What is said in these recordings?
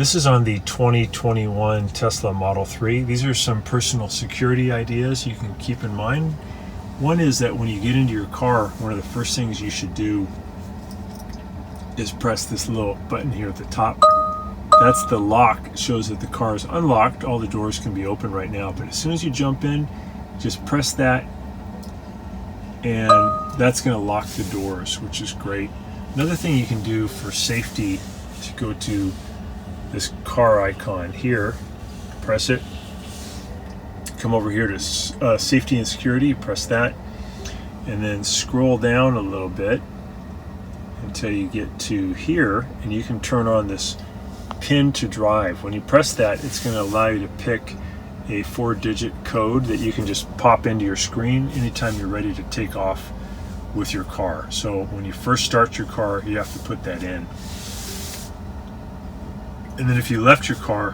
This is on the 2021 Tesla Model 3. These are some personal security ideas you can keep in mind. One is that when you get into your car, one of the first things you should do is press this little button here at the top. That's the lock. It shows that the car is unlocked. All the doors can be open right now, but as soon as you jump in, just press that, and that's going to lock the doors, which is great. Another thing you can do for safety is go to this car icon here, press it, come over here to safety and security, press that, and then scroll down a little bit until you get to here, and you can turn on this pin to drive. When you press that, it's going to allow you to pick a 4-digit code that you can just pop into your screen anytime you're ready to take off with your car. So when you first start your car, you have to put that in. And then if you left your car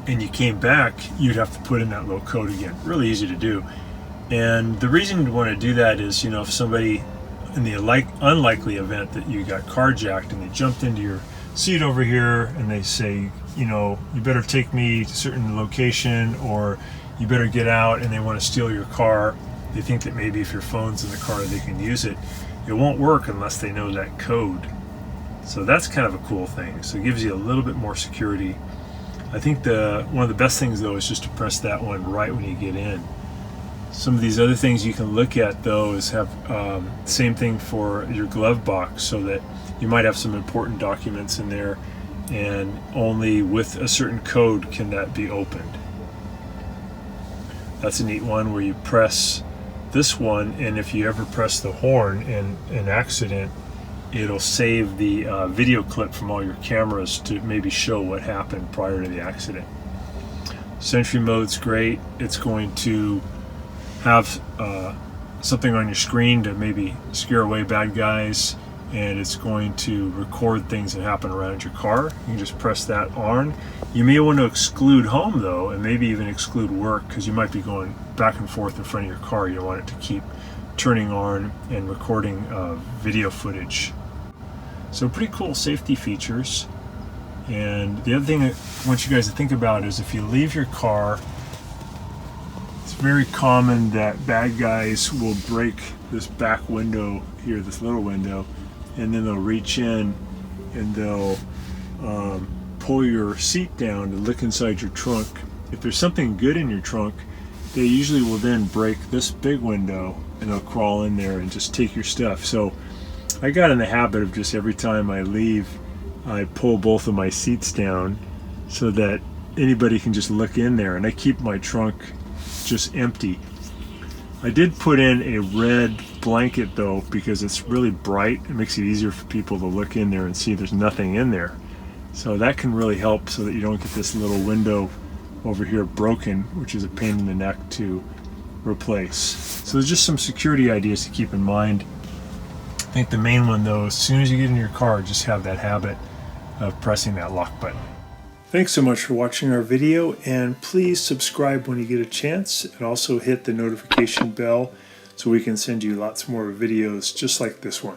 and you came back, you'd have to put in that little code again. Really easy to do. And the reason you want to do that is, if somebody, in the unlikely event that you got carjacked and they jumped into your seat over here and they say, you better take me to a certain location, or you better get out, and they want to steal your car. They think that maybe if your phone's in the car, they can use it. It won't work unless they know that code. So that's kind of a cool thing. So it gives you a little bit more security. I think one of the best things though is just to press that one right when you get in. Some of these other things you can look at though is have same thing for your glove box, so that you might have some important documents in there, and only with a certain code can that be opened. That's a neat one where you press this one, and if you ever press the horn in an accident, it'll save the video clip from all your cameras to maybe show what happened prior to the accident. Sentry Mode's great. It's going to have something on your screen to maybe scare away bad guys, and it's going to record things that happen around your car. You can just press that on. You may want to exclude home though, and maybe even exclude work, because you might be going back and forth in front of your car. You don't want it to keep turning on and recording video footage. So pretty cool safety features. And the other thing I want you guys to think about is, if you leave your car, it's very common that bad guys will break this back window here, this little window, and then they'll reach in and they'll pull your seat down to look inside your trunk. If there's something good in your trunk, they usually will then break this big window and they'll crawl in there and just take your stuff. So I got in the habit of just every time I leave, I pull both of my seats down so that anybody can just look in there, and I keep my trunk just empty. I did put in a red blanket though, because it's really bright. It makes it easier for people to look in there and see there's nothing in there. So that can really help, so that you don't get this little window over here broken, which is a pain in the neck to replace. So there's just some security ideas to keep in mind. I think the main one though, as soon as you get in your car, just have that habit of pressing that lock button. Thanks so much for watching our video, and please subscribe when you get a chance, and also hit the notification bell so we can send you lots more videos just like this one.